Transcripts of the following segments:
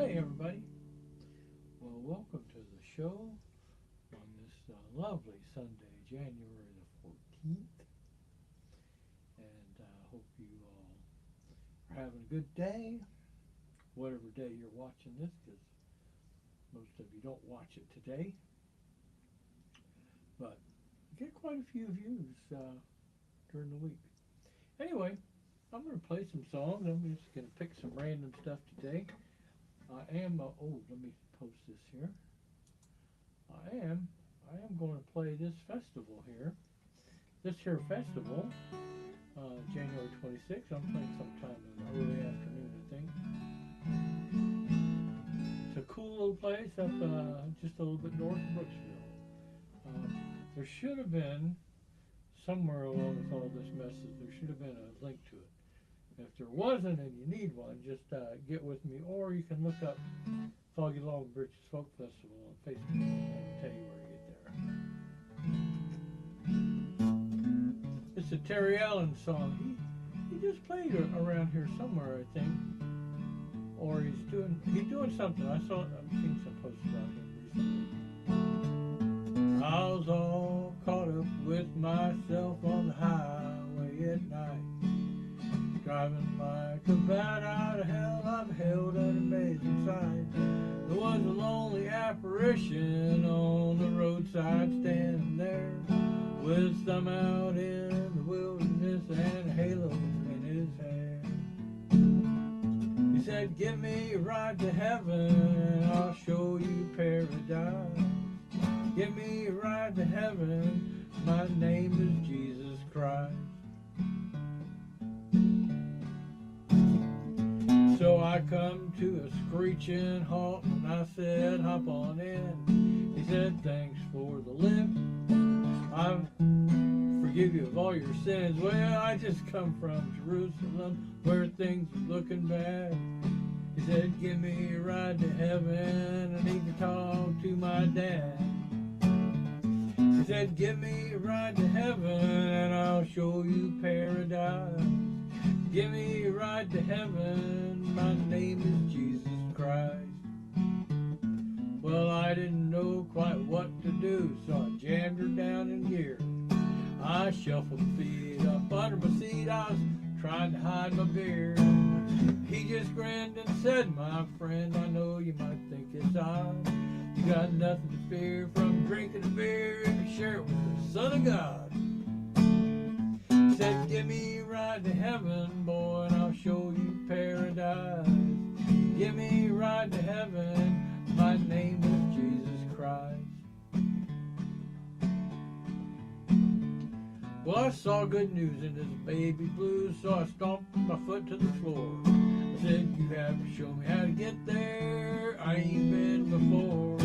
Hey everybody, well welcome to the show on this lovely Sunday, January the 14th, and I hope you all are having a good day, whatever day you're watching this, because most of you don't watch it today, but you get quite a few views during the week. Anyway, I'm going to play some songs. I'm just going to pick some random stuff today. Let me post this here. I am going to play this festival here. This here festival, January 26th. I'm playing sometime in the early afternoon, I think. It's a cool little place up just a little bit north of Brooksville. There should have been, somewhere along with all this message, there should have been a link to it. If there wasn't and you need one, just get with me, or you can look up Foggy Longbritches Folk Festival on Facebook and I'll tell you where to get there. It's a Terry Allen song. He just played around here somewhere, I think, or he's doing something. I've seen some posts about him recently. I was all caught up with myself on the highway at night. Driving like a bat out of hell, I beheld an amazing sight. There was a lonely apparition on the roadside standing there, with some out in the wilderness and a halo in his hair. He said, give me a ride to heaven and I'll show you paradise. Give me a ride to heaven, my name is Jesus Christ. So I come to a screeching halt and I said, hop on in. He said, thanks for the lift. I forgive you of all your sins. Well, I just come from Jerusalem where things are looking bad. He said, give me a ride to heaven. I need to talk to my dad. He said, give me a ride to heaven and I'll show you paradise. Give me a ride to heaven, my name is Jesus Christ. Well, I didn't know quite what to do, so I jammed her down in gear. I shuffled feet up under my seat, I was trying to hide my beer. He just grinned and said, my friend, I know you might think it's odd. You got nothing to fear from drinking a beer if you share it with the Son of God. He said, give me a ride to heaven, boy, and I'll show you paradise. Give me a ride to heaven, my name is Jesus Christ. Well, I saw good news in this baby blues, so I stomped my foot to the floor. I said, you have to show me how to get there, I ain't been before.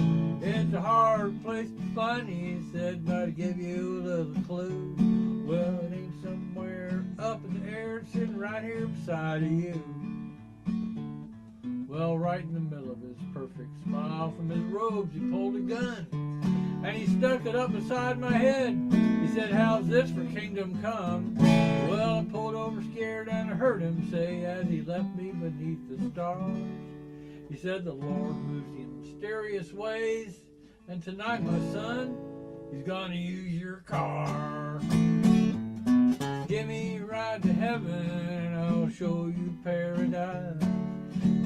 It's a hard place to find, he said, but I'll give you a little clue. Well, it ain't somewhere up in the air, it's sitting right here beside of you. Well, right in the middle of his perfect smile, from his robes he pulled a gun, and he stuck it up beside my head. He said, how's this for kingdom come? Well, I pulled over scared and I heard him say as he left me beneath the stars. He said, the Lord moves in mysterious ways, and tonight, my son, he's gonna use your car. Give me a ride to heaven and I'll show you paradise.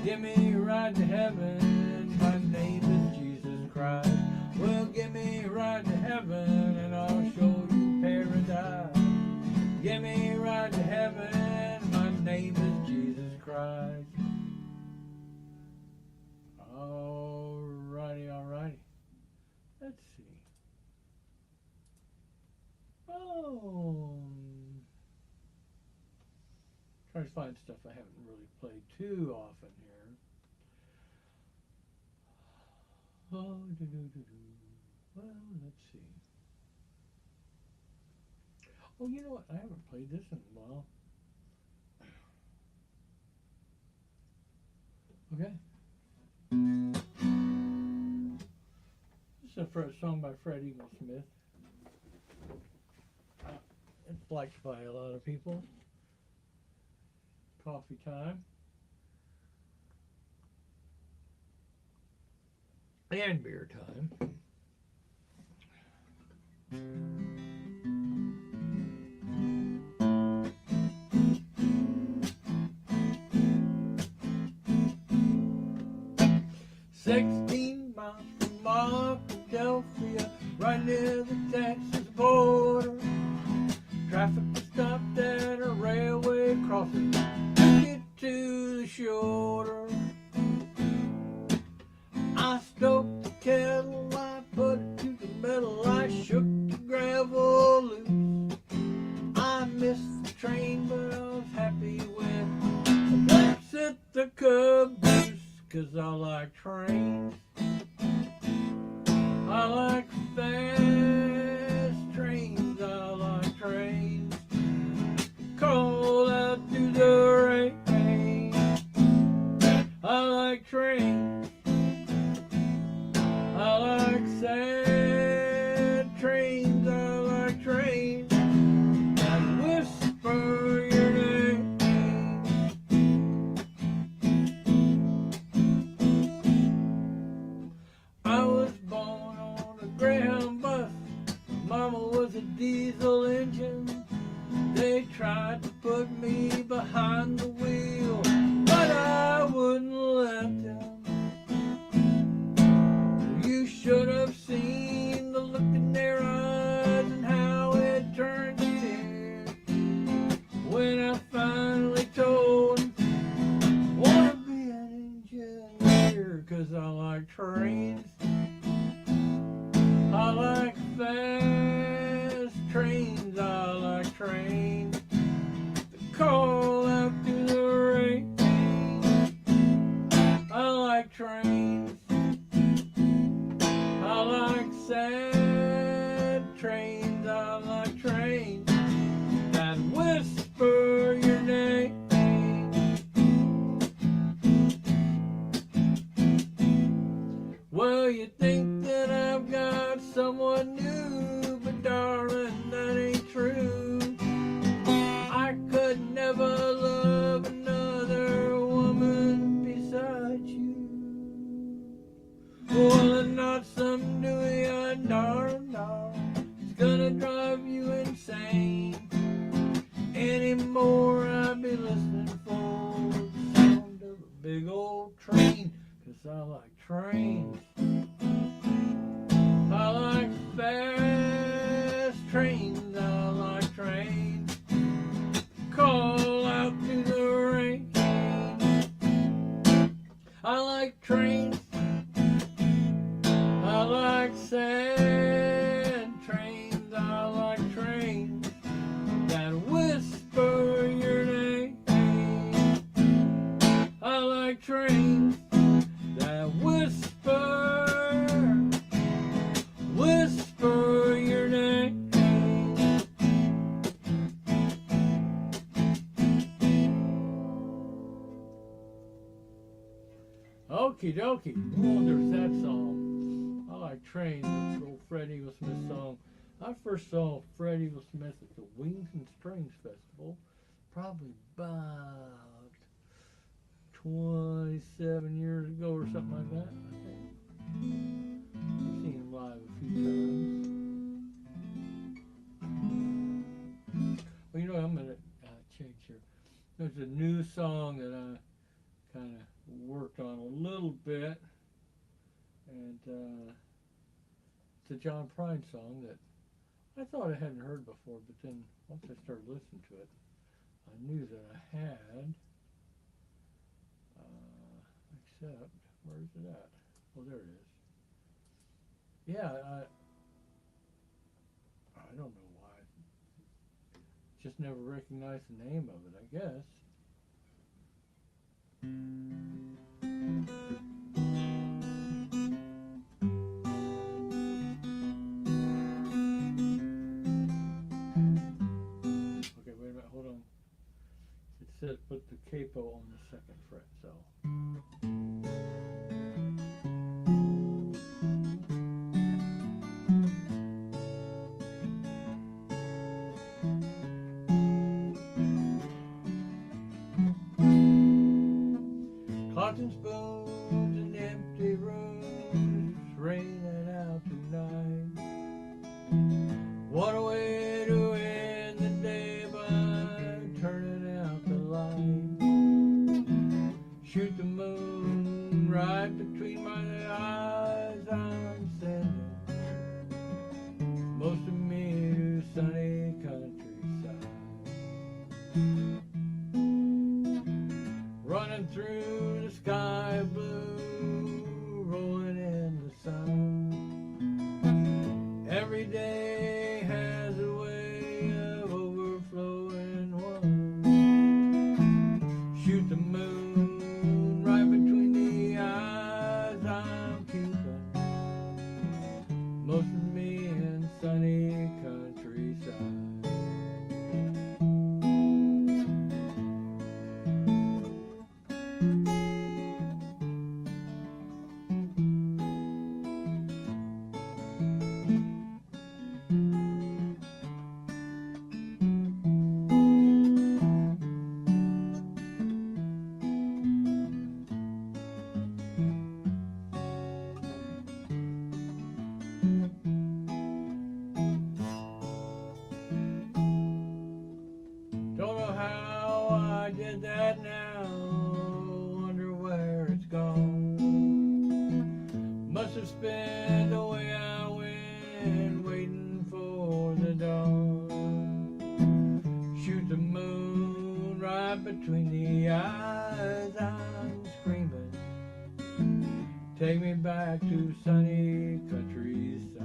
Give me a ride to heaven, my name is Jesus Christ. Well, give me a ride to heaven and I'll show you paradise. Give me a ride to heaven, my name is Jesus Christ. Alrighty. Let's see. Trying to find stuff I haven't really played too often here. Well, let's see. Oh, you know what? I haven't played this in a while. Okay. This is a song by Fred Eaglesmith. It's liked by a lot of people. Coffee time. and beer time. "16 miles from Philadelphia, right near the Texas border. Traffic was stopped at a railway crossing to get to the shoulder. I stoked the kettle, I put it to the metal, I shook the gravel loose. I missed the train, but I was happy with the laps at the caboose, 'cause I like trains. I like fast trains, I like trains. Call out to the rain. I like trains. I like sad trains, I like trains that whisper your name. I was born on a Greyhound bus. Mama was a diesel engine. They tried to put me behind the wheel, but I wouldn't let them. You should have seen the look in their eyes and how it turned to tears when I finally told them, wanna be an engineer, 'cause I like trains. I like fast trains, I like trains. Call out to the rain. I like trains. I like sad trains, I like trains that whisper your name. Well, you think that I've got someone new, but darling, that ain't true. I could never love another woman beside you. Well, not some dewy-eyed darling, it's gonna drive you insane. Anymore I'd be listening for the sound of a big old train, 'cause I like trains. I like fast trains, I like trains. Call out to the rain. I like trains. I like sad trains, I like trains that whisper your name. I like trains that whisper your name. Okie dokie. Oh, there's that song. I like trains. It's an old Fred Eagle Smith song. I first saw Fred Eagle Smith at the Wings and Strings Festival, probably about 27 years ago or something like that, I think. I've seen him live a few times. Well, you know, I'm going to change here. There's a new song that I kind of worked on a little bit, and it's a John Prine song that I thought I hadn't heard before, but then once I started listening to it, I knew that I had, except, where is it at? Oh, there it is. Yeah, I don't know why. Just never recognized the name of it, I guess. Okay, wait a minute, hold on. It says put the capo on the second fret, so. Clock and spoons and empty rooms, raining out tonight. What a way to end the day by turning out the light. Shoot the moon right between my eyes, I'm sending most of me to sunny countryside. Running through the sky blue, rolling in the sun. Every day has a way of overflowing one. Shoot the moon right between the eyes, I'm keeping most of me in sunny countryside. Don't know how I did that now, wonder where it's gone. Must have spent the way I went, waiting for the dawn. Shoot the moon right between the eyes, I'm screaming. Take me back to sunny countryside.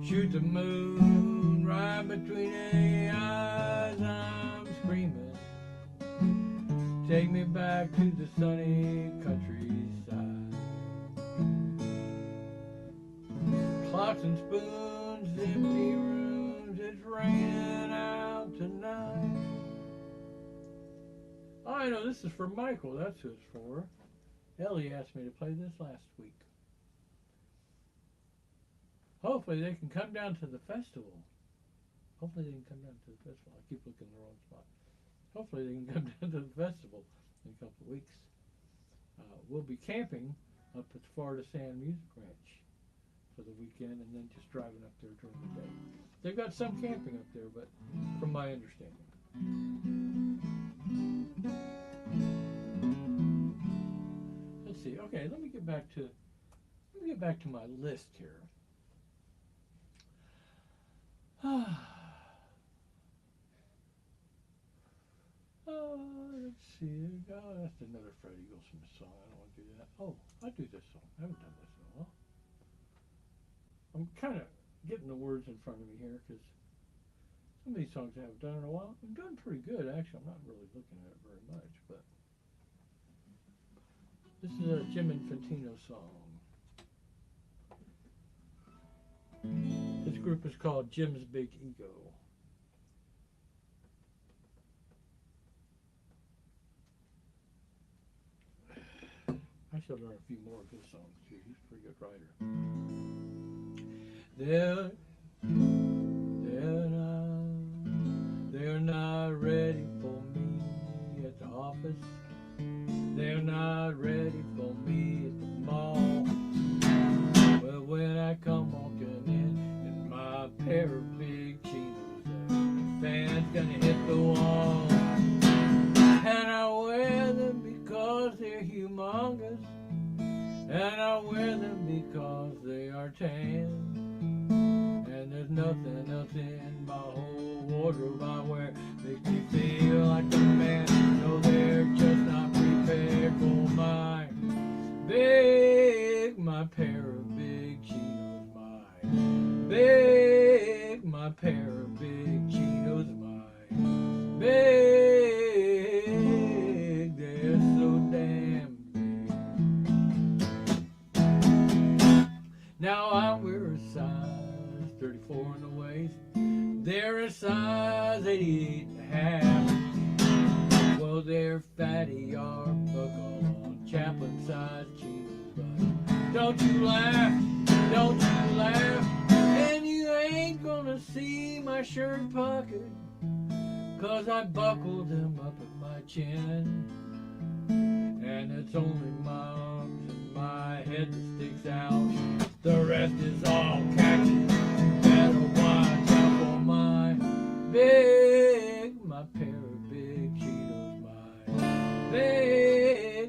Shoot the moon right between the eyes, I'm screaming. Take me back to the sunny countryside. Clocks and spoons, empty rooms, it's raining out tonight. Oh, I know this is for Michael, that's who it's for. Ellie asked me to play this last week. Hopefully they can come down to the festival. Hopefully they can come down to the festival. I keep looking in the wrong spot. Hopefully they can come down to the festival in a couple of weeks. We'll be camping up at Florida Sand Music Ranch for the weekend and then just driving up there during the day. They've got some camping up there, but from my understanding. Let's see. Okay, let me get back to my list here. Let's see. Oh, that's another Freddie Goldsmith song. I don't want to do that. Oh, I'll do this song. I haven't done this in a while. I'm kind of getting the words in front of me here because some of these songs I haven't done in a while. I'm doing pretty good, actually. I'm not really looking at it very much, but this is a Jim Infantino song. This group is called Jim's Big Ego. I should learn a few more of his songs too. He's a pretty good writer. They're not ready for me at the office. They're not ready for me at the mall. Well, when I come walking in my pair of big chinos, the fan's gonna hit the wall. And I wear them because they're humongous, and I wear them because they are tan. And there's nothing else in my whole wardrobe I wear makes me feel like a man. No, they're just not prepared for my pair of big chinos. My pair of big chinos. They're so damn big. Now I wear a size 34 in the waist. They're a size 88 and a half. Well, they're fatty Arbuckle on Chaplin size chinos, but don't you laugh, and you ain't gonna see my shirt pocket, 'cause I buckled them up at my chin. And and it's only my arms and my head that sticks out. The rest is all khaki. Better watch out for my pair of big Cheetos,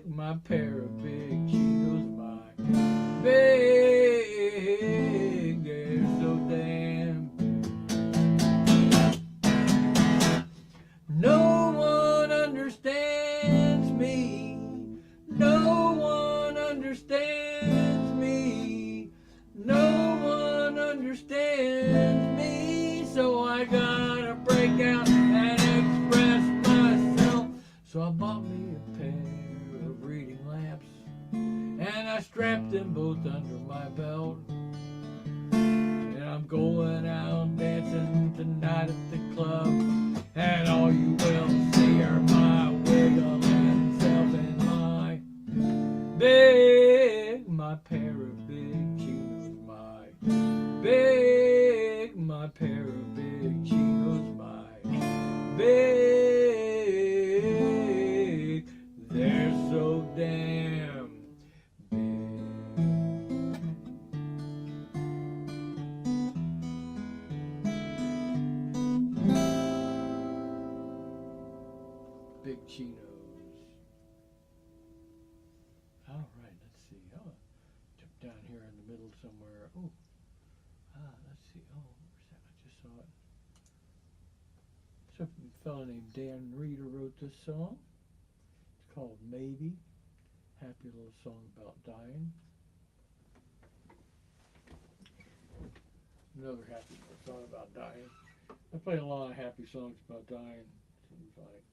my pair of big Cheetos, my big, they're so damn big. No one understands me. No one understands me. No one understands me. So I gotta break out and express myself. So I bought me a pair of reading lamps, and I strapped them both under my belt. And I'm going out dancing tonight at the club, and all you will see are my wiggling self and my pair of big Cheetos, my pair of big Cheetos, my big, they're so damn big. Big Cheetos. All right, let's see. Oh, jump down here in the middle somewhere. Oh, let's see. Oh, where's that? I just saw it. Some fellow named Dan Reeder wrote this song. It's called Maybe. Happy little song about dying. Another happy little song about dying. I play a lot of happy songs about dying, seems like.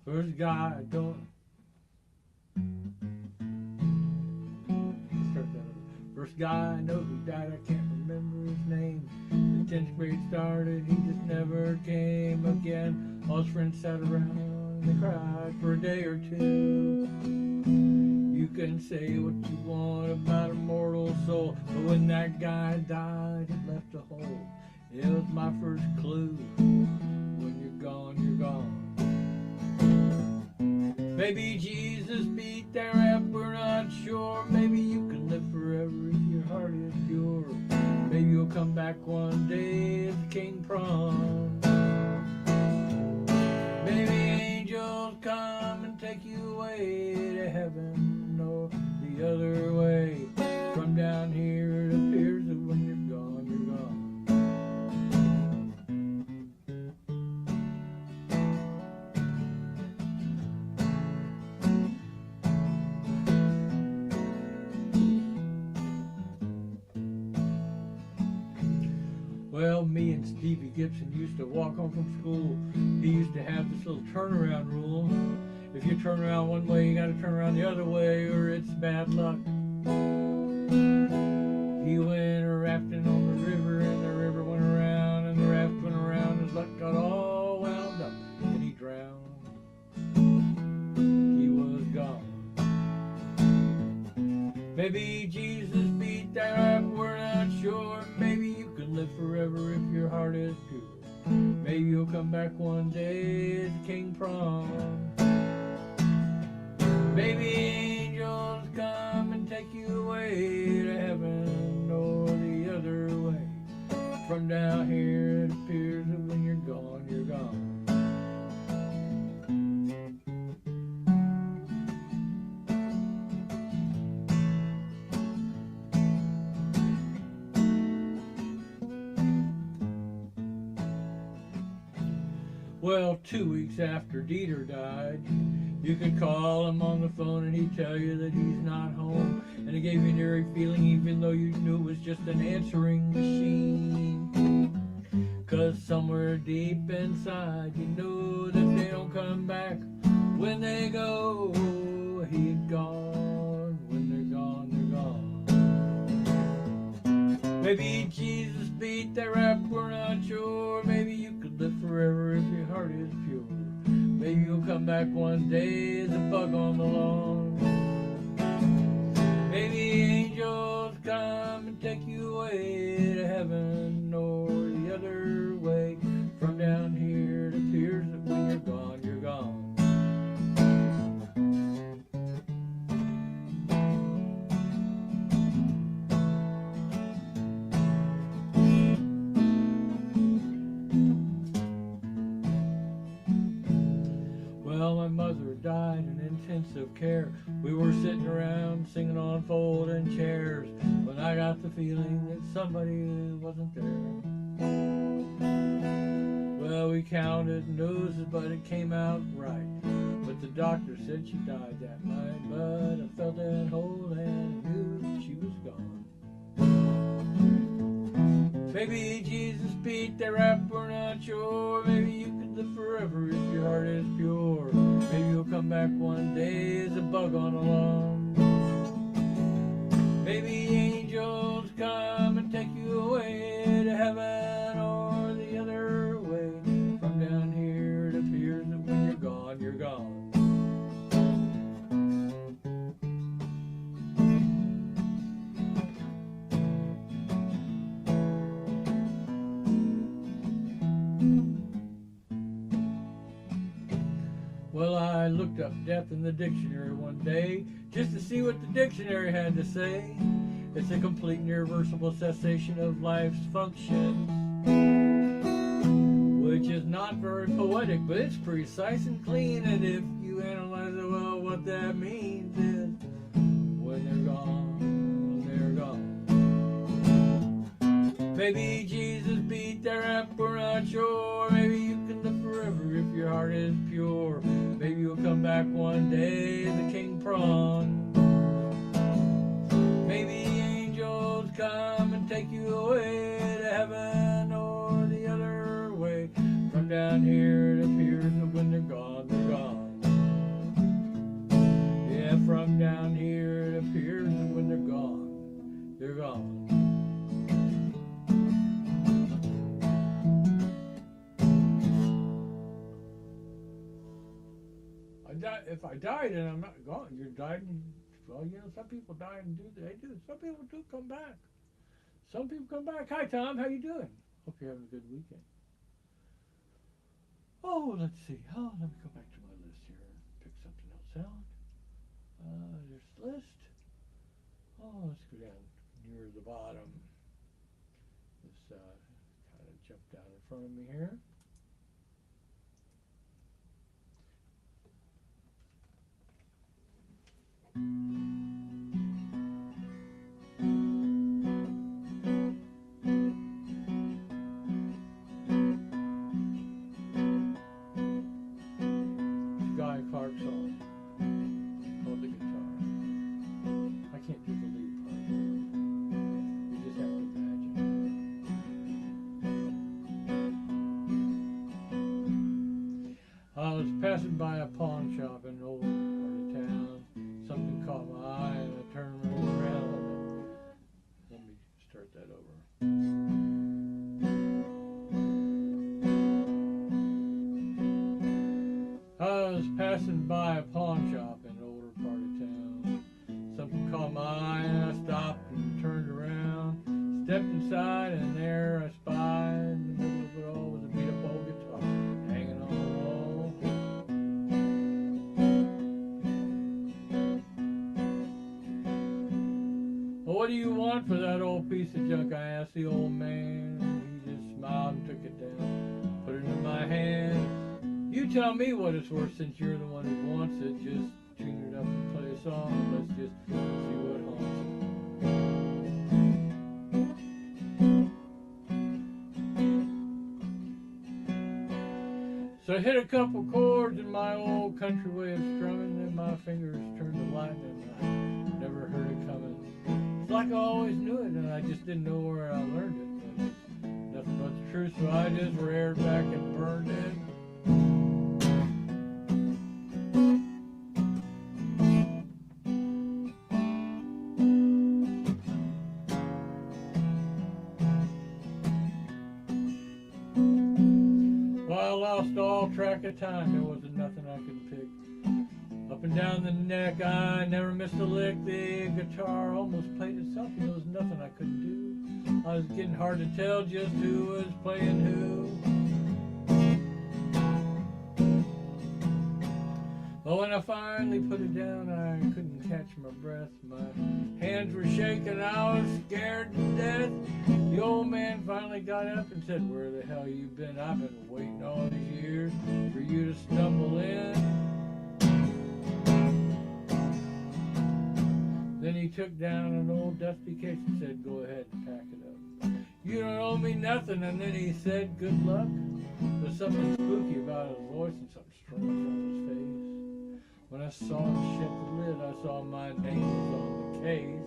First guy I don't. First guy I know who died, I can't remember his name. The 10th grade started, he just never came again. All his friends sat around and they cried for a day or two. You can say what you want about a mortal soul, but when that guy died, it left a hole. It was my first clue. When you're gone, you're gone. Maybe Jesus beat their rap, we're not sure. Maybe you can live forever if your heart is pure. Maybe you'll come back one day as a king prom. Maybe angels come and take you away to heaven or the other way. From down here it appears that when you're gone, you're gone. Well, me and Stevie Gibson used to walk home from school. He used to have this little turnaround rule. If you turn around one way, you gotta turn around the other way, or it's bad luck. He went rafting on the river, and the river went around, and the raft went around, his luck got all wound up, and he drowned. He was gone. Maybe Jesus beat that rap, we're not sure. Maybe you can live forever if your heart is pure. Maybe you'll come back one day as King Prom. Maybe angels come and take you away to heaven or the other way. From down here it appears that when you're gone, you're gone. Well, 2 weeks after Dieter died, you could call him on the phone and he'd tell you that he's not home. And it gave you an eerie feeling even though you knew it was just an answering machine. 'Cause somewhere deep inside you know that they don't come back. When they go, he's gone. When they're gone, they're gone. Maybe Jesus beat that rap, we're not sure. Maybe you could live forever if your heart is pure. Maybe you'll come back one day as a bug on the lawn. Maybe angels come and take you away to heaven intensive care. We were sitting around singing on folding chairs when I got the feeling that somebody wasn't there. Well, we counted noses, but it came out right. But the doctor said she died that night. But I felt that hole and knew that she was gone. Maybe Jesus beat that rap, we're not sure. Maybe you could live forever if your heart is pure. Maybe you'll come back one day as a bug on a lawn. Maybe angels come and take you away to heaven or the other way. From down here it appears that when you're gone, you're gone. Well, I looked up death in the dictionary one day just to see what the dictionary had to say. It's a complete and irreversible cessation of life's functions, which is not very poetic, but it's precise and clean. And if you analyze it well, what that means is when they're gone, they're gone. Maybe Jesus beat their rap, we're not sure. Maybe you can live forever if your heart is pure. Maybe you'll come back one day as a king prawn. Maybe angels come and take you away to heaven or the other way. From down here it appears that when they're gone, they're gone. Yeah, from down here it appears that when they're gone, they're gone. If I died and I'm not gone, you're died. Well, you know, some people die and they do. Some people do come back. Some people come back. Hi, Tom. How you doing? Hope you're having a good weekend. Oh, let's see. Oh, let me go back to my list here and pick something else out. There's the list. Oh, let's go down near the bottom. This kind of jumped down in front of me here. Guy Clark song called the guitar. I can't do the lead part here. You just have to imagine. I was passing by a pawn shop in an old part of town. Something caught my eye and I turned around. Let me start that over. I was passing by a pawn shop in an older part of town. Something caught my eye and I stopped and turned around. Stepped inside and there I spied in the middle of it all was a beat up old guitar hanging on the wall. Well, what do you want for that old piece of junk? I asked the old man. He just smiled and took it down, put it in my hand. You tell me what it's worth since you're the one who wants it. Just tune it up and play a song. Let's just see what haunts it. So I hit a couple chords in my old country way of strumming, and my fingers turned to lightning. I never heard it coming. It's like I always knew it, and I just didn't know where I learned it. But nothing but the truth, so I just reared back and burned it. Lost all track of time, there wasn't nothing I could pick. Up and down the neck, I never missed a lick. The guitar almost played itself, and there was nothing I couldn't do. I was getting hard to tell just who was playing who. But when I finally put it down, I couldn't catch my breath. My hands were shaking, I was scared to death. The old man finally got up and said, "Where the hell you been? I've been waiting all these years for you to stumble in." Then he took down an old dusty case and said, go ahead and pack it up. You don't owe me nothing. And then he said, good luck. There's something spooky about his voice and something strange on his face. When I saw him shut the lid, I saw my name was on the case.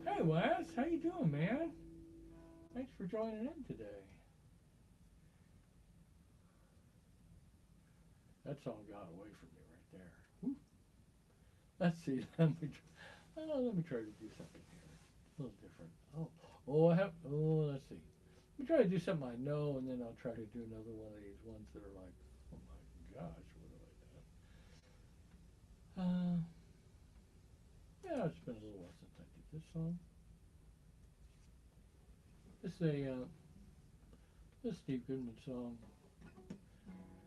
Hey Wes, how you doing, man? Thanks for joining in today. That song got away from me right there. Woo. Let's see. Let me try to do something here. A little different. Let's see. Let me try to do something I know, and then I'll try to do another one of these ones that are like, oh my gosh, what have I done? Yeah, it's been a little while since I did this song. This is a Steve Goodman song.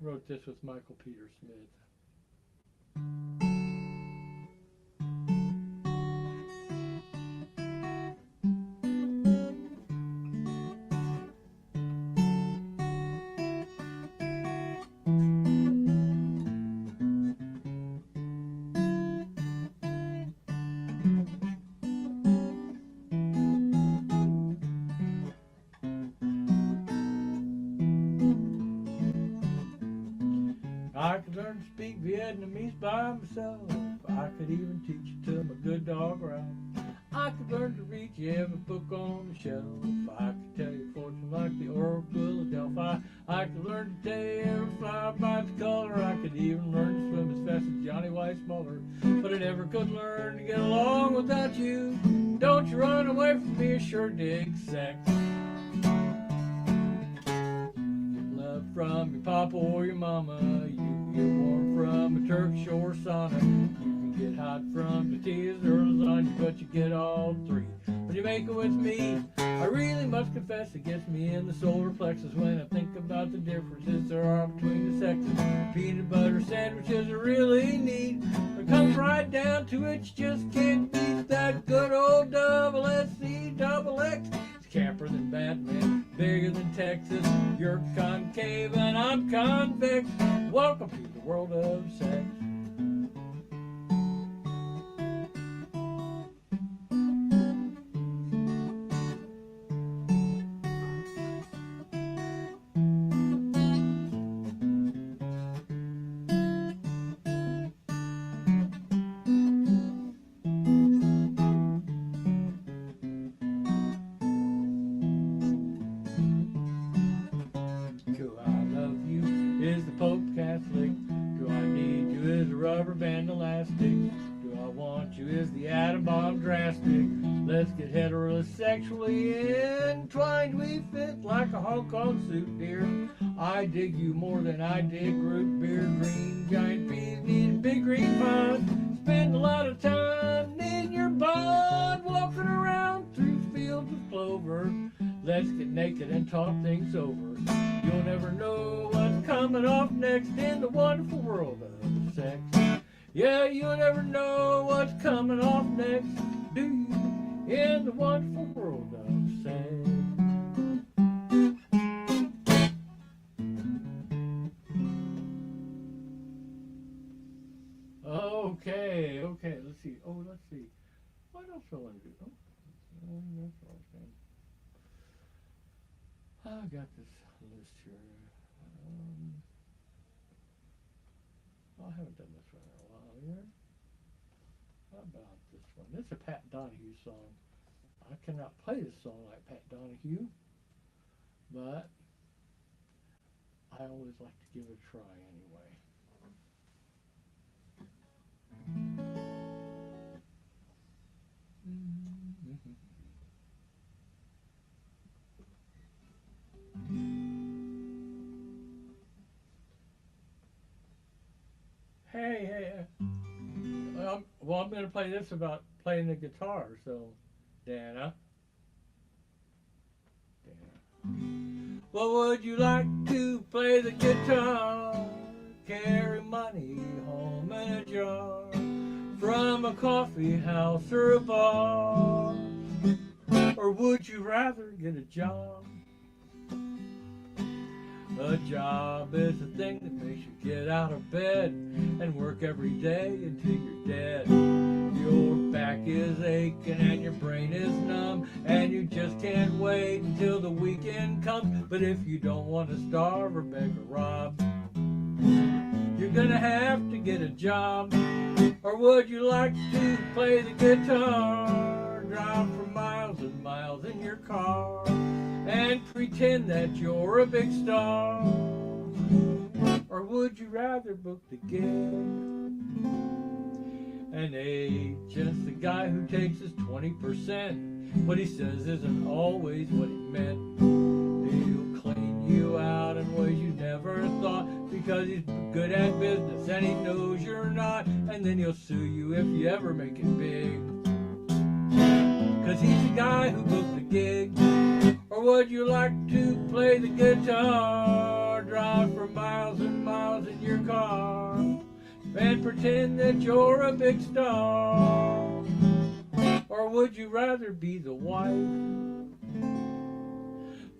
Wrote this with Michael Peter Smith. I could learn to speak Vietnamese by myself. I could even teach it to my good dog Ralph. I could learn to read you every book on the shelf. I could tell you fortune like the Oracle of Delphi. I could learn to tell you every flower by its color. I could even learn to swim as fast as Johnny Weissmuller. But I never could learn to get along without you. Don't you run away from me, I sure dig sex. From your papa or your mama, you can get warm from a Turkish or sauna. You can get hot from tortillas or lasagna, but you get all three when you make it with me. I really must confess it gets me in the solar plexus when I think about the differences there are between the sexes. Peanut butter sandwiches are really neat. It comes right down to it, you just can't beat that good old double SC double X. Camper than Batman, bigger than Texas. You're concave and I'm convex. Welcome to the world of sex. Band elastic. Do I want you is the atom bomb drastic. Let's get heterosexually entwined. We fit like a Hong Kong suit, dear. I dig you more than I dig root beer. Green giant peas need a big green pond. Spend a lot of time in your bond, walking around through fields of clover. Let's get naked and talk things over. You'll never know what's coming off next in the wonderful world of sex. Yeah, you'll never know what's coming off next, do you, in the wonderful world of sex. Okay, let's see. What else do I want to do? That's all I got this list here. I haven't done this one in a while here. How about this one? This is a Pat Donahue song. I cannot play this song like Pat Donahue, but I always like to give it a try anyway. Hey. Well, I'm going to play this about playing the guitar, so Dana. Well, would you like to play the guitar? Carry money home in a jar. from a coffee house or a bar? Or would you rather get a job? A job is the thing that makes you get out of bed and work every day until you're dead. Your back is aching and your brain is numb, and you just can't wait until the weekend comes. But if you don't want to starve or beg or rob, you're gonna have to get a job. Or would you like to play the guitar, drive for miles and miles in your car, and pretend that you're a big star? Or would you rather book the gig? An agent's the guy who takes his 20%. What he says isn't always what he meant. He'll clean you out in ways you never thought, because he's good at business and he knows you're not. And then he'll sue you if you ever make it big, cause he's the guy who booked the gig. Or would you like to play the guitar, drive for miles and miles in your car, and pretend that you're a big star? Or would you rather be the wife?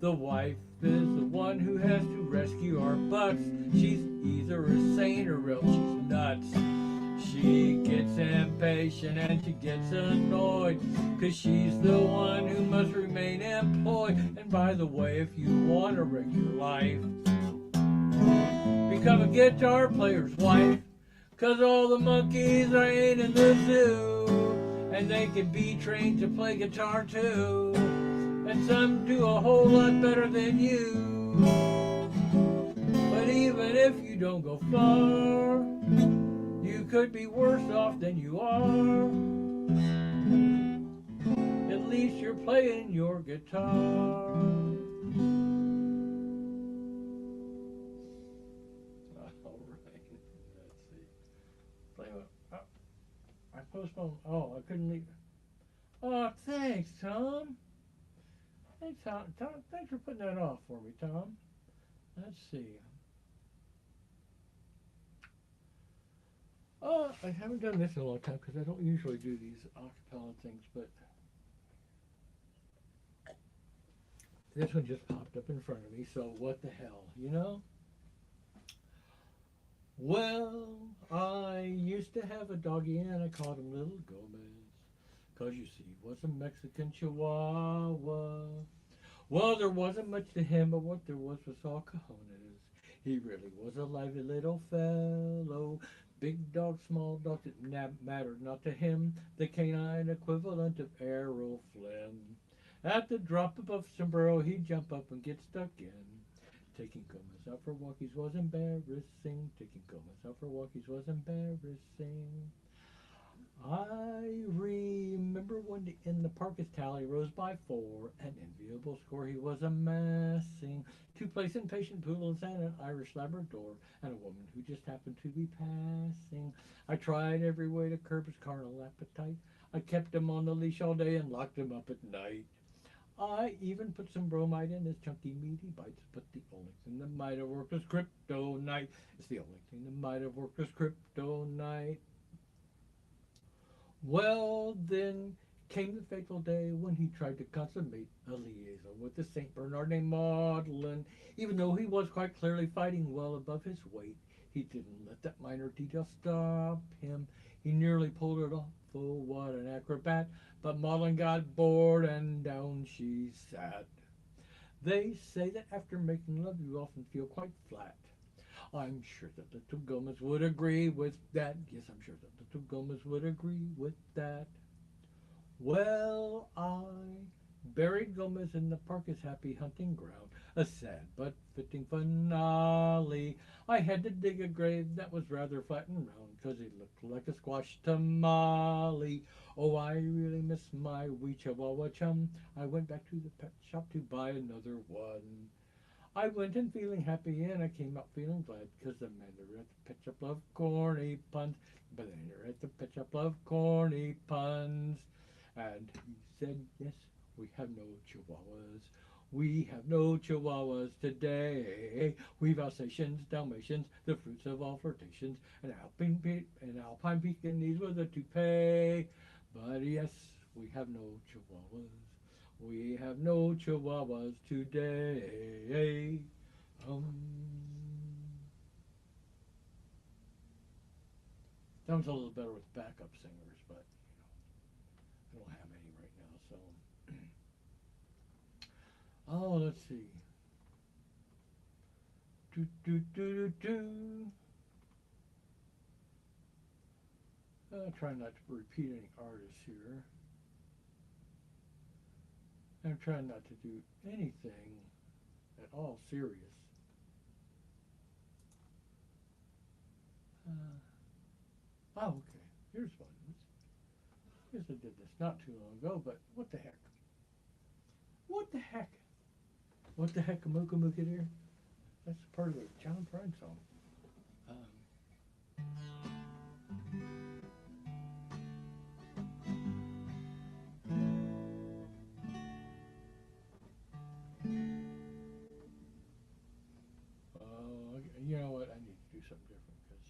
The wife is the one who has to rescue our butts. She's either a saint or else she's nuts. She gets impatient and she gets annoyed, cause she's the one who must remain employed. And by the way, if you want a regular life, become a guitar player's wife, cause all the monkeys ain't in the zoo, and they can be trained to play guitar too, and some do a whole lot better than you. But even if you don't go far, you could be worse off than you are. At least you're playing your guitar. All right, let's see. Play what? I postponed. Oh, I couldn't leave. Oh, thanks, Tom. Thanks, Tom. Thanks for putting that off for me, Tom. Let's see. I haven't done this in a long time because I don't usually do these acapella things, but this one just popped up in front of me, so what the hell, you know? Well, I used to have a doggy and I called him Little Gomez, cause you see, he was a Mexican Chihuahua. Well, there wasn't much to him, but what there was all cojones. He really was a lively little fellow. Big dog, small dog, it mattered not to him. The canine equivalent of Errol Flynn. At the drop of a sombrero, he'd jump up and get stuck in. Taking Gomez out for walkies was embarrassing. Taking Gomez out for walkies was embarrassing. I remember one day in the park his tally rose by 4. An enviable score he was amassing. 2 place impatient poodles and an Irish Labrador, and a woman who just happened to be passing. I tried every way to curb his carnal appetite. I kept him on the leash all day and locked him up at night. I even put some bromide in his chunky meaty bites, but the only thing that might have worked was kryptonite. It's the only thing that might have worked was kryptonite. Well, then came the fateful day when he tried to consummate a liaison with the St. Bernard named Maudlin. Even though he was quite clearly fighting well above his weight, he didn't let that minor detail stop him. He nearly pulled it off. Oh, what an acrobat. But Maudlin got bored and down she sat. They say that after making love you often feel quite flat. I'm sure that little Gomez would agree with that. Yes, I'm sure that little Gomez would agree with that. Well, I buried Gomez in the park, his happy hunting ground. A sad but fitting finale. I had to dig a grave that was rather flat and round, 'cause it looked like a squash tamale. Oh, I really miss my wee Chihuahua chum. I went back to the pet shop to buy another one. I went in feeling happy and I came out feeling glad, 'cause the man at the pet shop loved corny puns. But the man at the pet shop loved corny puns. And he said, yes, we have no Chihuahuas. We have no chihuahuas today. We've Alsatians, Dalmatians, the fruits of all flirtations, and Alpine Pekin, these were the toupee. But yes, we have no chihuahuas. We have no chihuahuas today. Sounds a little better with backup singers, but I don't have any right now, so. Oh, let's see. Do, do, do, do, do. I'll try not to repeat any artists here. I'm trying not to do anything at all serious. Oh, okay. Here's one. I guess I did this not too long ago, but what the heck? What the heck? What the heck, Mooka Mooka dear? That's part of the John Prine song. You know what? I need to do something different because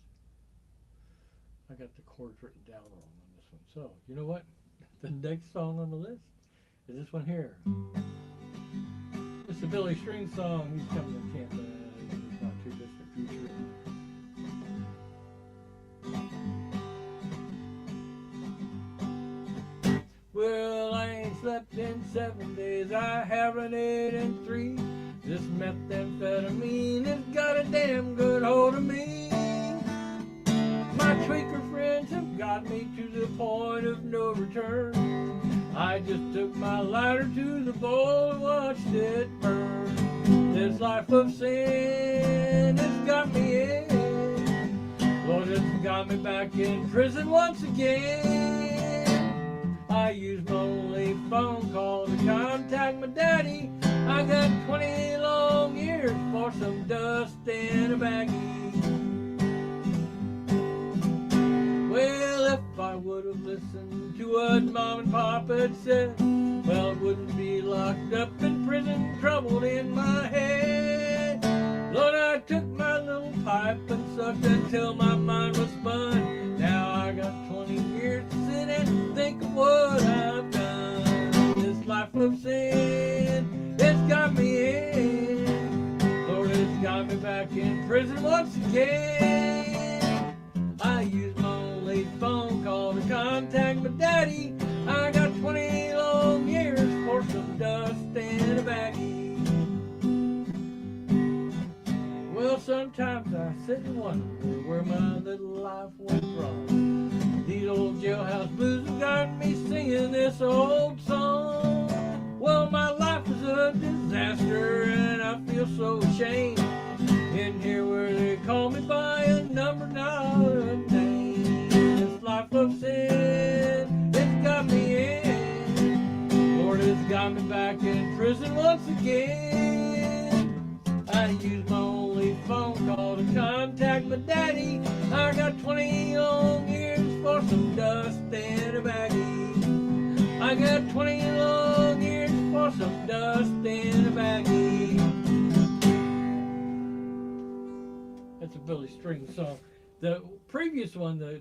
I got the chords written down wrong on this one. So, you know what? The next song on the list is this one here. It's a Billy String song. He's coming to Tampa in the not too distant future. Well, I ain't slept in 7 days. I haven't eaten 3. This methamphetamine has got a damn good hold of me. My tweaker friends have got me to the point of no return. I just took my lighter to the bowl and watched it burn. This life of sin has got me in. Lord, it's got me back in prison once again. I used my only phone call to contact my daddy. I got 20 long years for some dust in a baggie. Well, if I would have listened to what Mom and Pop had said, well, I wouldn't be locked up in prison, troubled in my head. Lord, I took my little pipe and sucked until my mind was spun. Now I got 20 years to sit and think of what I've done. This life of sin, it's got me in. Lord, it's got me back in prison once again. I used my only phone call to contact my daddy. I got 20 long years for some dust in a baggie. Well, sometimes I sit and wonder where my little life went wrong. These old jailhouse blues have got me singing this old song. Well, my life is a disaster and I feel so ashamed. In here where they call me by a number, not a name. This life of sin, it's got me in. Lord, it's got me back in prison once again. I used my only phone call to contact my daddy. I got 20 long years for some dust in a baggie. I got 20 long years for some dust in a baggie. That's a Billy String song. The previous one, the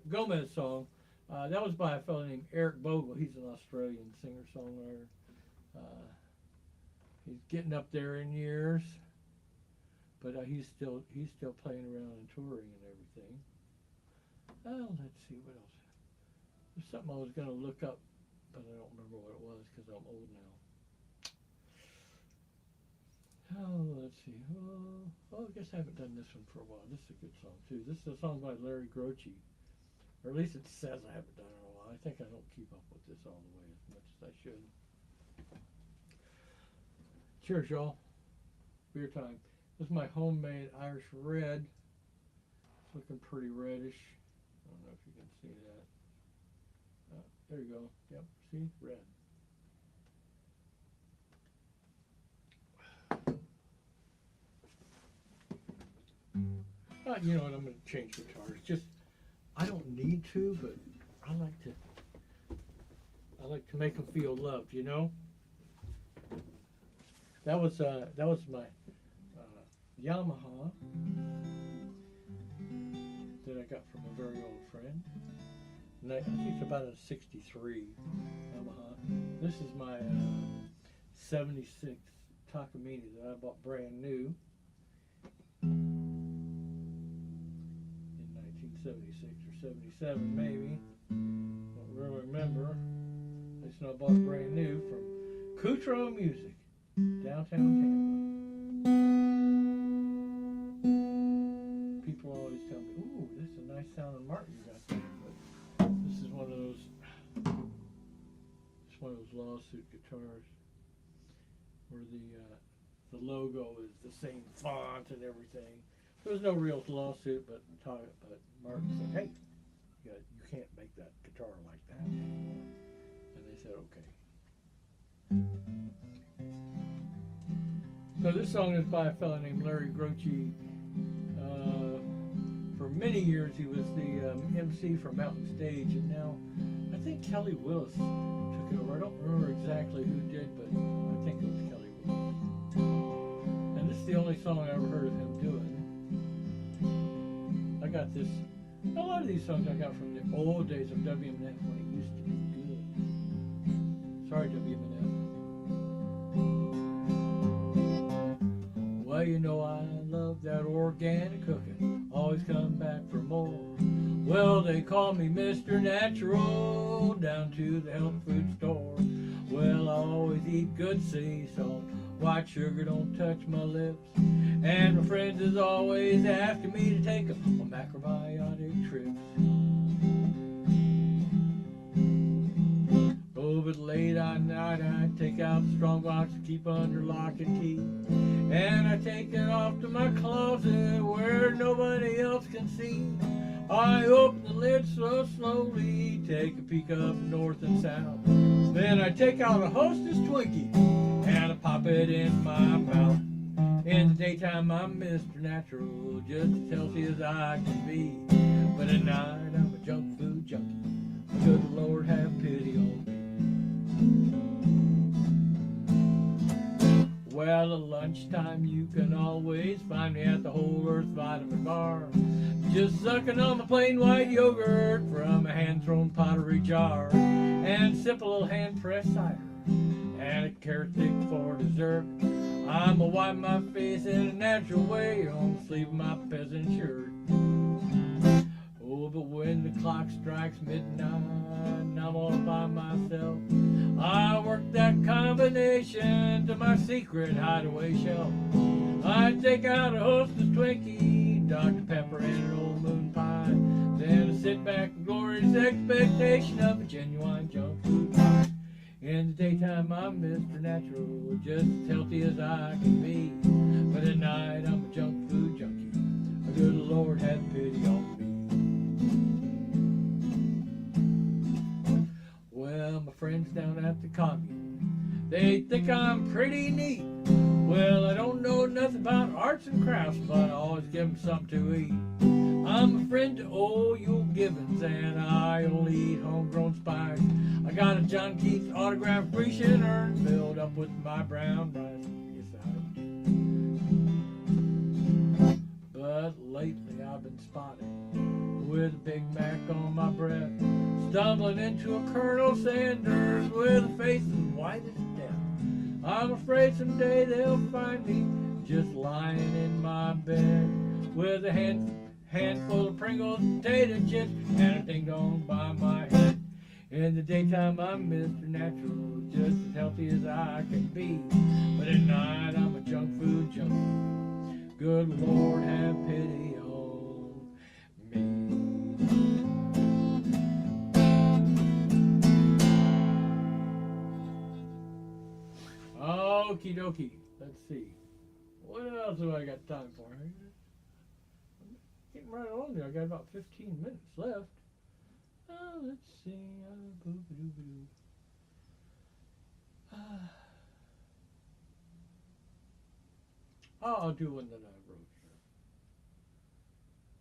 Gomez song, that was by a fellow named Eric Bogle. He's an Australian singer-songwriter. He's getting up there in years, but he's still playing around and touring and everything. Oh, let's see what else. There's something I was going to look up, but I don't remember what it was because I'm old now. Oh, let's see. Oh, I guess I haven't done this one for a while. This is a good song, too. This is a song by Larry Groce. Or at least it says I haven't done it in a while. I think I don't keep up with this all the way as much as I should. Cheers, y'all. Beer time. This is my homemade Irish red. It's looking pretty reddish. I don't know if you can see that. There you go. Yep, see? Red. You know what? I'm going to change guitars. Just, I don't need to, but I like to make them feel loved, you know? That was my Yamaha that I got from a very old friend. And I think it's about a '63 Yamaha. This is my '76 Takamine that I bought brand new in 1976 or '77 maybe. Don't really remember. I just know I bought it brand new from Coutro Music, downtown Tampa. People always tell me, "Ooh, this is a nice sounding Martin you got there." But this is one of those. It's one of those lawsuit guitars where the logo is the same font and everything. There was no real lawsuit, but Martin said, "Hey, you can't make that guitar like that anymore." And they said, "Okay." So this song is by a fellow named Larry Groce. For many years he was the MC for Mountain Stage, and now I think Kelly Willis took it over. I don't remember exactly who did, but I think it was Kelly Willis. And this is the only song I ever heard of him doing. I got this, a lot of these songs I got from the old days of WMNF when it used to be good. Sorry, WMNF. Well, you know I love that organic cooking, always come back for more. Well, they call me Mr. Natural down to the health food store. Well, I always eat good sea salt, white sugar don't touch my lips. And my friends is always asking me to take them on macrobiotic trips. Oh, but late at night I take out the strong box to keep under lock and key. And I take it off to my closet where nobody else can see. I open the lid so slowly, take a peek up north and south. Then I take out a Hostess Twinkie and I pop it in my mouth. In the daytime I'm Mr. Natural, just as healthy as I can be. But at night I'm a junk food junkie. Good Lord have pity on me. Well, at lunchtime you can always find me at the Whole Earth Vitamin Bar, just sucking on the plain white yogurt from a hand-thrown pottery jar, and sip a little hand-pressed cider and a carrot stick for dessert. I'ma wipe my face in a natural way on the sleeve of my peasant shirt. Oh, but when the clock strikes midnight and I'm all by myself, I work that combination to my secret hideaway shelf. I take out a Hostess Twinkie, Dr. Pepper, and an old moon pie. Then I sit back in glorious expectation of a genuine junk food pie. In the daytime I'm Mr. Natural, just as healthy as I can be. But at night I'm a junk food junkie. A good Lord have pity on me. Well, my friends down at the commune, they think I'm pretty neat. Well, I don't know nothing about arts and crafts, but I always give them something to eat. I'm a friend to old Yule Gibbons, and I only eat homegrown spice. I got a John Keats autographed Grecian urn filled up with my brown rice. Yes, I do. But lately I've been spotted with a Big Mac on my breath, stumbling into a Colonel Sanders with a face as white as death. I'm afraid someday they'll find me just lying in my bed with a handful of Pringles, potato chips, and a ding-dong by my head. In the daytime I'm Mr. Natural, just as healthy as I can be. But at night I'm a junk food junkie. Good Lord have pity on me. Okie dokie. Let's see. What else have I got time for? Getting right along there. I got about 15 minutes left. Let's see. I'll do one that I wrote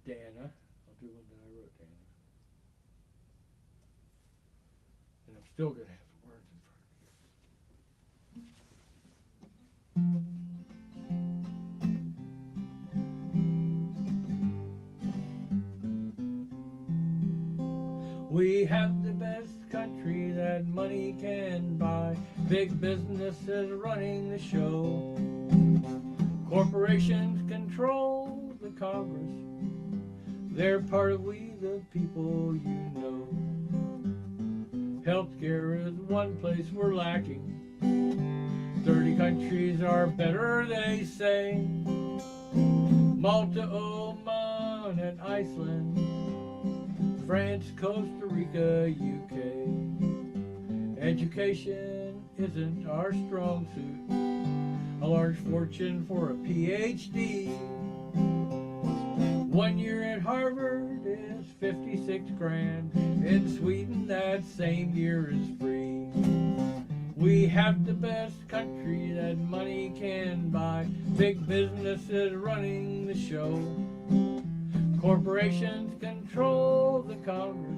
here. Dana. I'll do one that I wrote, Dana. And I'm still going to have the words in front of you. We have the best country that money can buy. Big businesses running the show. Corporations control the Congress. They're part of we the people, you know. Healthcare is one place we're lacking. 30 countries are better, they say. Malta, Oman, and Iceland, France, Costa Rica, UK. Education isn't our strong suit. A large fortune for a PhD. 1 year at Harvard is 56 grand. In Sweden, that same year is free. We have the best country that money can buy. Big businesses running the show. Corporations control the Congress.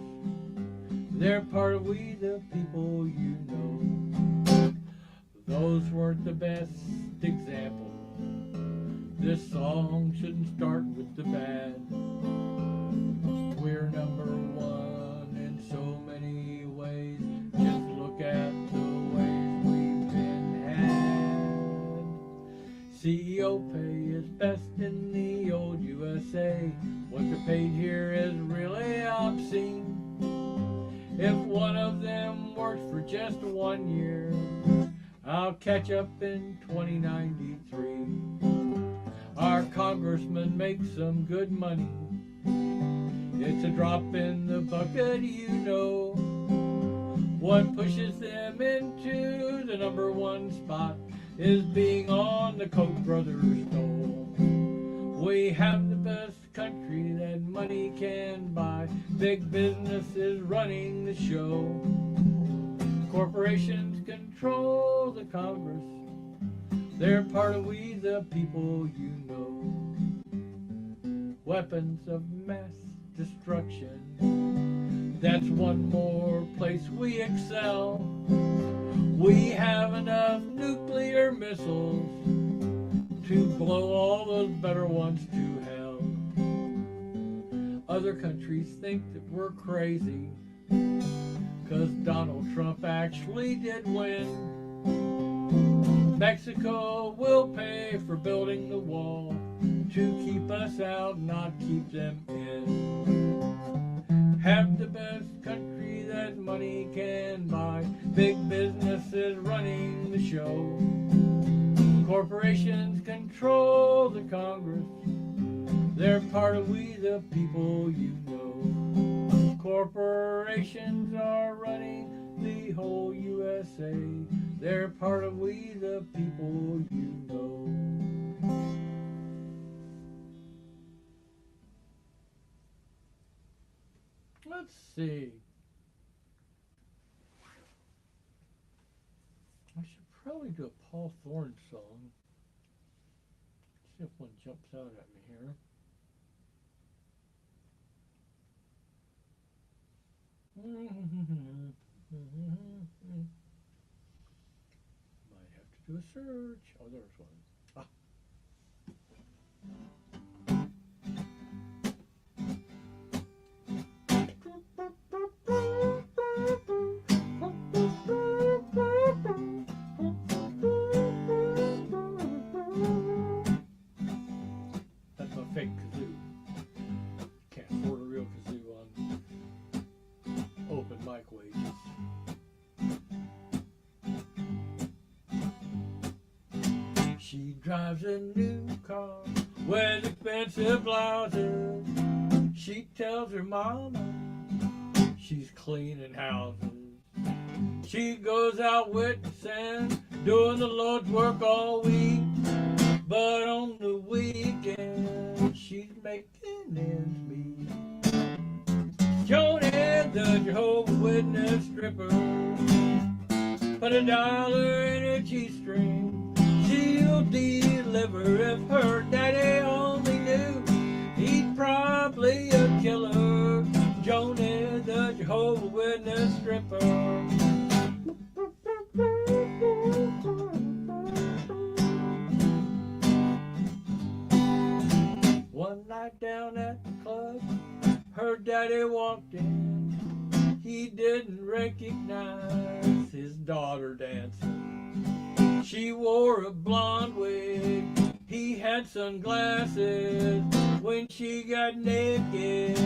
They're part of we the people, you know. Those weren't the best examples. This song shouldn't start with the bad. We're number one in so many ways. Just look at the ways we've been had. CEO pay is best in the old USA. What they're paid here is really obscene. If one of them works for just 1 year, I'll catch up in 2093. Our congressmen make some good money. It's a drop in the bucket, you know. What pushes them into the number one spot is being on the Koch brothers' dole. We have the best country that money can buy. Big businesses running the show. Corporations control the Congress. They're part of we the people, you know. Weapons of mass destruction, that's one more place we excel. We have enough nuclear missiles to blow all those better ones to hell. Other countries think that we're crazy, 'cause Donald Trump actually did win. Mexico will pay for building the wall to keep us out, not keep them in. Have the best country that money can buy. Big businesses running the show. Corporations control the Congress. They're part of we the people, you know. Corporations are running the whole USA. They're part of we the people, you know. Let's see. I should probably do a Paul Thorne song. See if one jumps out at me here. Might have to do a search. Oh, there's one. Ah. That's my fake kazoo. Can't afford a real kazoo on open mic wages. She drives a new car with expensive blouses. She tells her mama she's cleaning houses. She goes out witnessing, doing the Lord's work all week. But on the weekend, she's making ends meet. Joni, the Jehovah's Witness stripper, put $1 in her G-string. She'll deliver. If her daddy only knew, he'd probably kill her. Joni, the Jehovah's Witness stripper. One night down at the club, her daddy walked in. he didn't recognize his daughter dancing. She wore a blonde wig, he had sunglasses. When she got naked,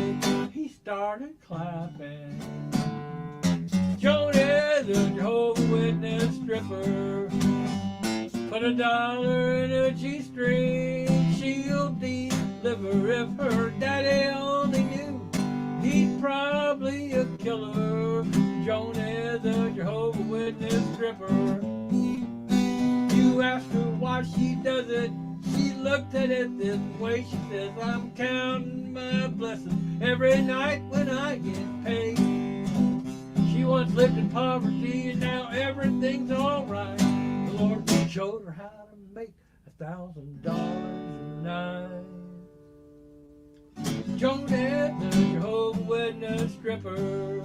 he started clapping. Joni, the Jehovah's Witness stripper, put $1 in a G-string. She'll deliver if her daddy only knew. He's probably a killer. Joni, the Jehovah's Witness stripper. You ask her why she does it, she looked at it this way. She says, I'm counting my blessings every night when I get paid. She once lived in poverty and now everything's alright. The Lord showed her how to make $1,000 a night. Joni, the Jehovah's Witness stripper,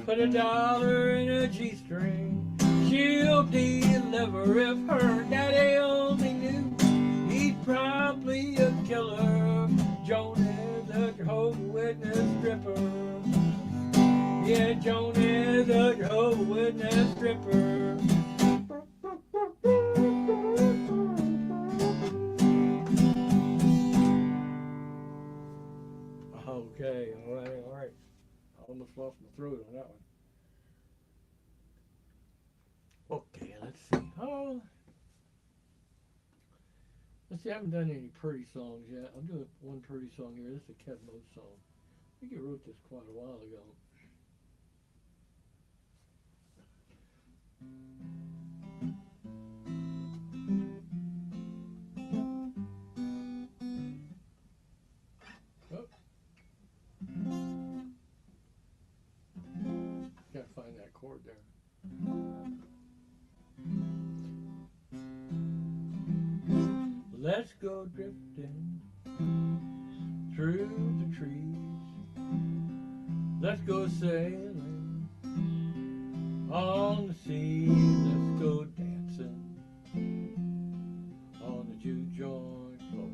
put $1 in a G-string. She'll deliver if her daddy only knew. He's probably a killer. Joni, the Jehovah's Witness stripper. Yeah, Joni, the Jehovah's Witness stripper. Okay, all right. I almost lost my throat on that one. Okay, let's see. Let's see, I haven't done any pretty songs yet. I'm doing one pretty song here. This is a Kev Moe song. I think he wrote this quite a while ago. Gotta find that chord there. Let's go drifting through the trees. Let's go sailing on the sea. Let's go dancing on the juke joint floor.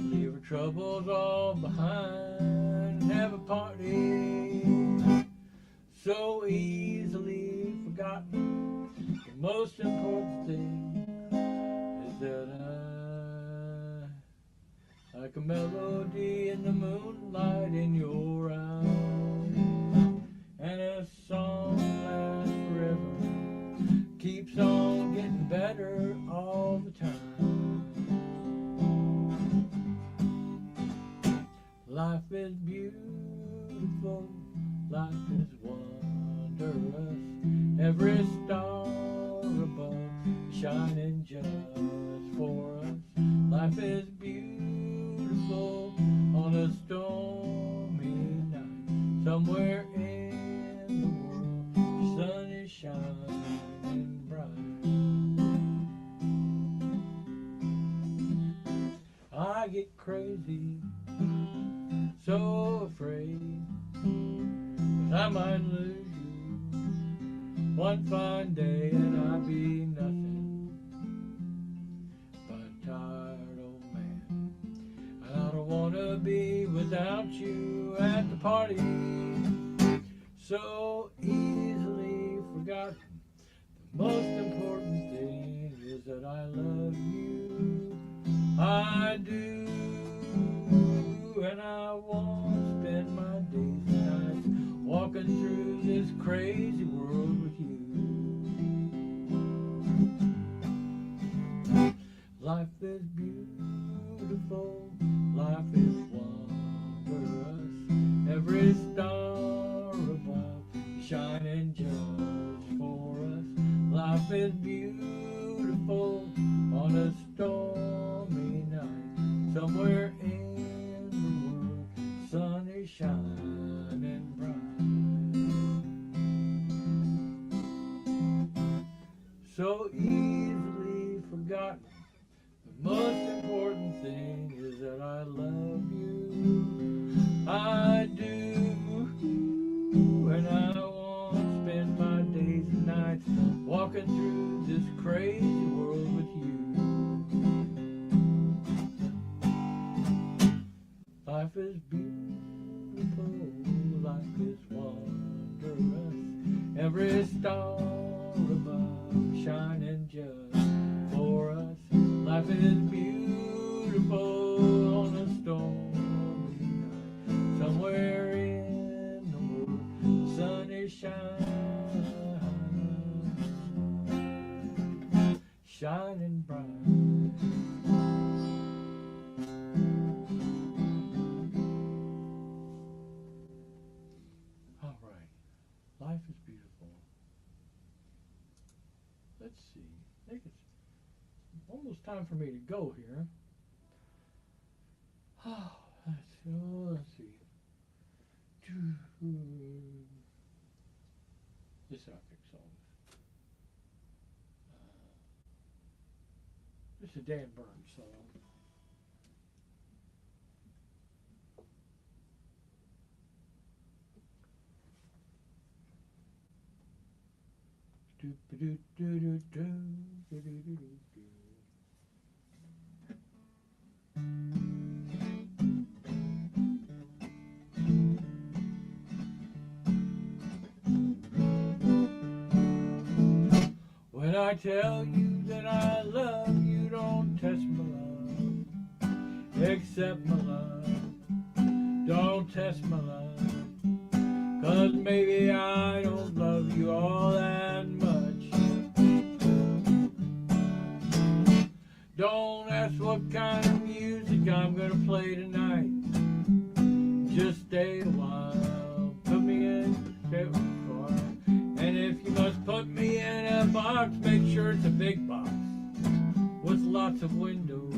Leave our troubles all behind and have a party so easily forgotten. The most important thing is that I like a melody in the moonlight in your eyes, and a song lasts forever, keeps on getting better all the time. Life is beautiful, life is wondrous, every star above shining just for us. Life is beautiful on a stormy night. Somewhere in the world, the sun is shining bright. I get crazy, so afraid that I might lose you one fine day, and I'd be nothing but a tired old man. And I don't want to be without you at the party, so easily forgotten. The most important thing is that I love you. I do, and I want to spend my days and nights walking through this crazy world with you. Life is beautiful, life is wondrous, every star above shining just for us. Life is beautiful on a stormy night. Somewhere in the world, the sun is shining bright. So easily forgotten. The most important thing is that I love you. I do, and I want to spend my days and nights walking through this crazy world with you. Life is beautiful, life is wonderful. Life is beautiful on a stormy night. Somewhere in the world, the sun is shining bright. All right, life is beautiful. Let's see. I think it's almost time for me to go here. Oh, let's see. This is our pick song. This is a Dan Burns song. When I tell you that I love you, don't test my love, accept my love. Don't test my love, 'cause maybe I don't love you all that much. Don't ask what kind of music I'm gonna play tonight. Just stay a while, put me in the car. And if you must put me in a box, make sure it's a big box with lots of windows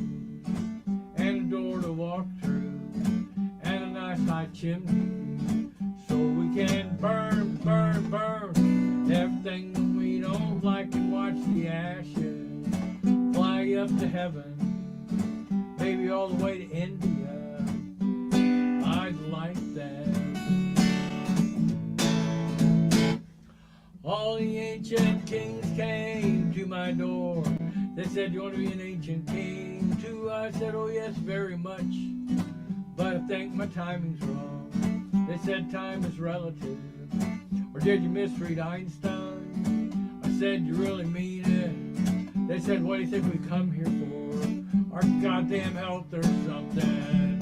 and a door to walk through and a nice high chimney, so we can burn, burn, burn everything that we don't like and watch the ashes fly up to heaven, maybe all the way to India. I'd like that. All the ancient kings came to my door. They said, "You want to be an ancient king too?" I said, "Oh yes, very much, but I think my timing's wrong." They said time is relative. Or did you misread Einstein? I said, "You really mean it?" They said, "What do you think we come here for? Our goddamn health or something?"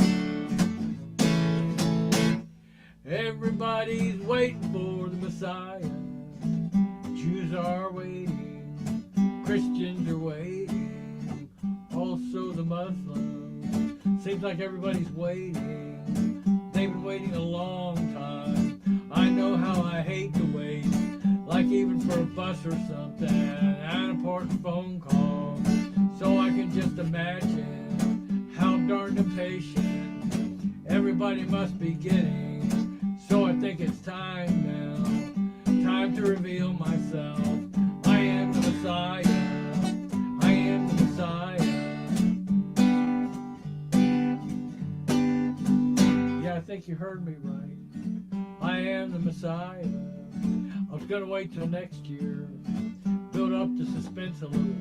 Everybody's waiting for the Messiah. Jews are waiting, Christians are waiting, also the Muslims. Seems like everybody's waiting. They've been waiting a long time. I know how I hate to wait, like even for a bus or something, an important phone call. So I can just imagine how darn impatient everybody must be getting. So I think it's time now, time to reveal myself. I am the Messiah. I am the Messiah. Yeah, I think you heard me right. I am the Messiah. I was going to wait till next year, build up the suspense a little,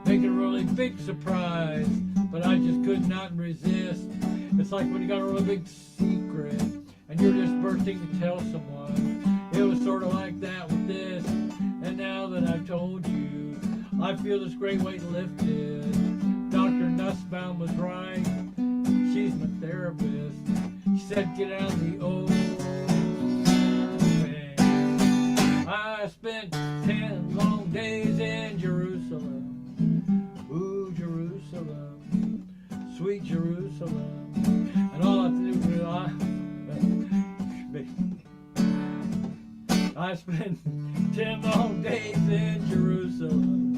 make it a really big surprise, but I just could not resist. It's like when you got a really big secret and you're just bursting to tell someone. It was sort of like that with this, and now that I've told you, I feel this great weight lifted. Dr. Nussbaum was right. She's my therapist. She said, "Get out of the old man." I spent 10 long days in Jerusalem. Ooh, Jerusalem, sweet Jerusalem. And all I do was I spent 10 long days in Jerusalem.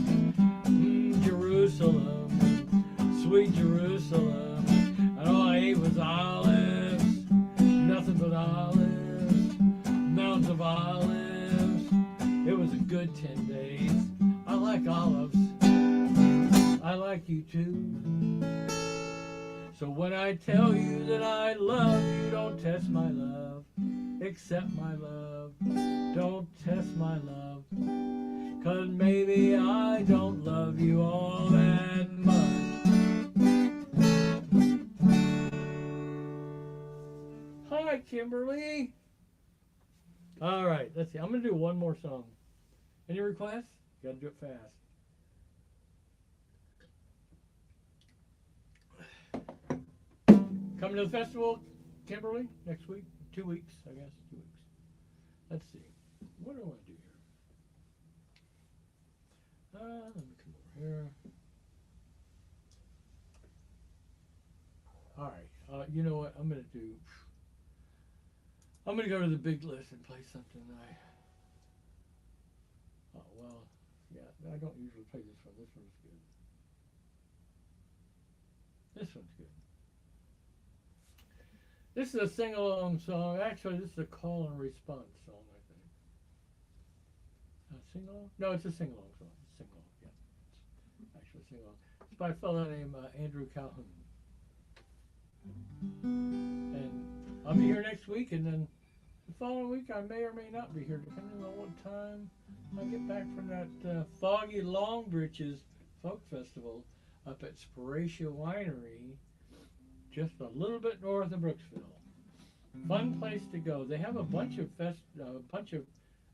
Jerusalem, sweet Jerusalem. And all I ate was olives, nothing but olives, mountains of olives. It was a good 10 days. I like olives. I like you too. So when I tell you that I love you, don't test my love, accept my love. Don't test my love, 'cause maybe I don't love you all that much. Hi, Kimberly. All right, let's see. I'm going to do one more song. Any requests? You got to do it fast. coming to the festival, Kimberly, next week? 2 weeks, I guess. 2 weeks. Let's see. What do I want to do here? Let me come over here. All right. You know what? I'm going to go to the big list and play something oh, well, yeah, I don't usually play this one. This one's good. This one's good. This is a sing-along song. Actually, this is a call and response song, I think. Sing-along? No, it's a sing-along song. It's sing-along, yeah. It's actually a sing-along. It's by a fellow named Andrew Calhoun. And I'll be here next week, and then the following week I may or may not be here, depending on what time I get back from that Foggy Longbritches Folk Festival up at Spiration Winery, just a little bit north of Brooksville. Fun place to go. They have a bunch of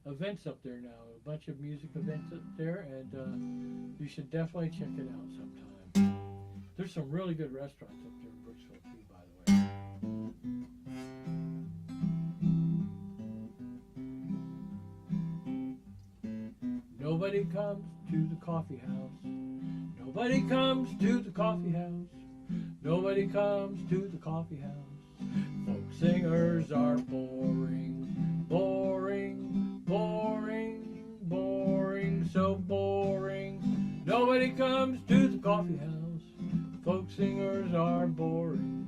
events up there now, a bunch of music events up there, and you should definitely check it out sometime. There's some really good restaurants up there in Brooksville too, by the way. Nobody comes to the coffee house. Nobody comes to the coffee house. Nobody comes to the coffee house. Folk singers are boring, boring, boring, boring, so boring. Nobody comes to the coffee house. Folk singers are boring.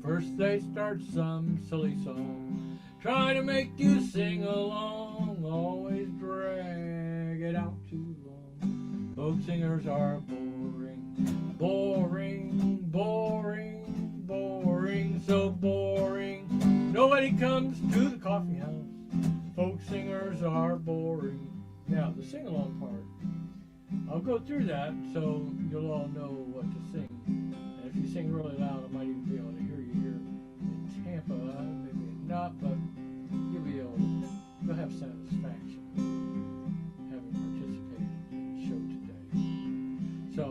First they start some silly song, try to make you sing along, always drag it out too long. Folk singers are boring, boring, boring, boring, so boring. Nobody comes to the coffee house. Folk singers are boring. Now, the sing-along part, I'll go through that so you'll all know what to sing. And if you sing really loud, I might even be able to hear you here in Tampa. Maybe not, but you'll have satisfaction having participated in the show today. So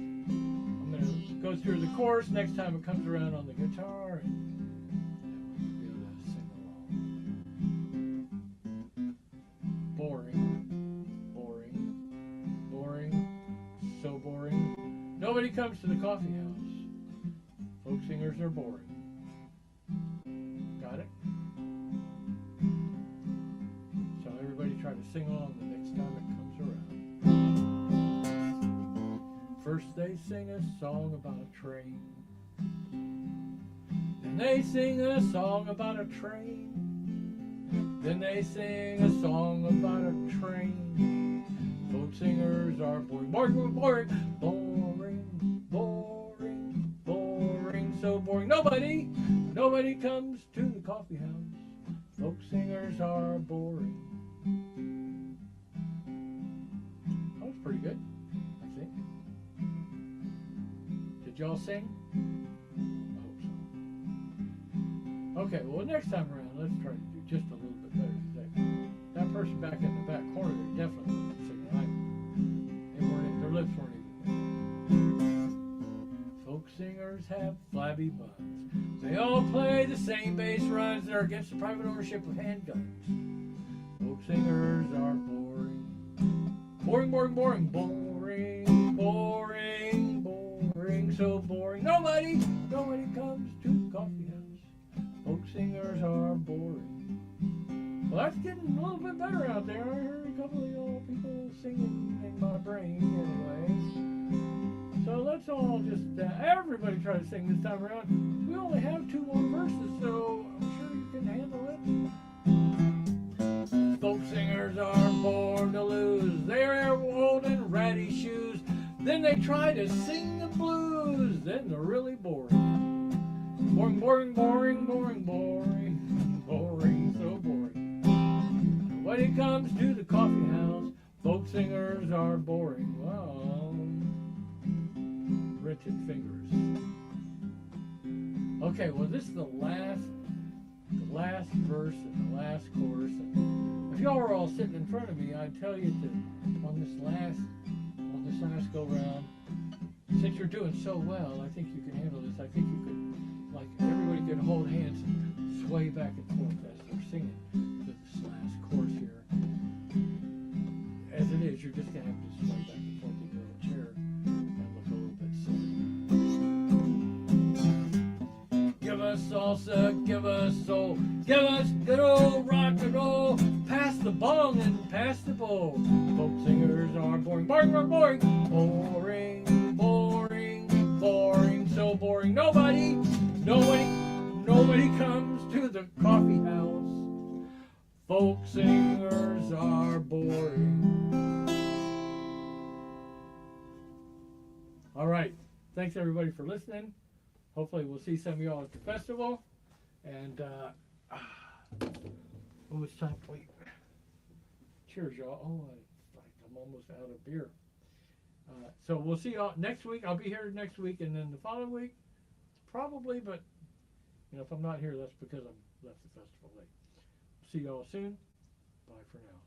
I'm going to go through the chorus next time it comes around on the guitar, and we'll be able to sing along. Boring, boring, boring, so boring. Nobody comes to the coffee house. Folk singers are boring. Got it? Try to sing along the next time it comes around. First they sing a song about a train. Then they sing a song about a train. Then they sing a song about a train. Folk singers are boring, boring, boring, boring, boring, boring, so boring. Nobody comes to the coffee house. Folk singers are boring. That was pretty good, I think. Did y'all sing? I hope so. Okay, well, next time around, let's try to do just a little bit better today. That person back in the back corner there definitely wasn't singing. Their lips weren't even there. Folk singers have flabby buns. They all play the same bass runs. They're against the private ownership of handguns. Folk singers are boring. Boring, boring, boring, boring, boring, boring, so boring. Nobody comes to the coffee house. Folk singers are boring. Well, that's getting a little bit better out there. I heard a couple of y'all people singing in my brain anyway. So let's all just, everybody try to sing this time around. We only have 2 more verses, so I'm sure you can handle it. Folk singers are born to lose. They wear old and ratty shoes. Then they try to sing the blues. Then they're really boring. Boring, boring, boring, boring, boring, boring, so boring. When it comes to the coffee house, folk singers are boring. Wow. Wretched fingers. Okay, well, this is the last verse and the last chorus. And if y'all were all sitting in front of me, I'd tell you to on this last go round, since you're doing so well, I think you can handle this. I think you could, like, everybody could hold hands and sway back and forth as they're singing this last chorus here. As it is, you're just going to have to sway back and forth in your own chair and look a little bit silly. Give us salsa, give us soul, give us good old rock and roll. Pass the bong and pass the bowl. Folk singers are boring, boring, boring, boring. Boring, boring, boring, so boring. Nobody comes to the coffee house. Folk singers are boring. All right. Thanks everybody for listening. Hopefully we'll see some of y'all at the festival. And it's time. Wait. Cheers, y'all. Oh, I'm almost out of beer. So we'll see y'all next week. I'll be here next week, and then the following week, probably. But if I'm not here, that's because I'm left the festival late. See y'all soon. Bye for now.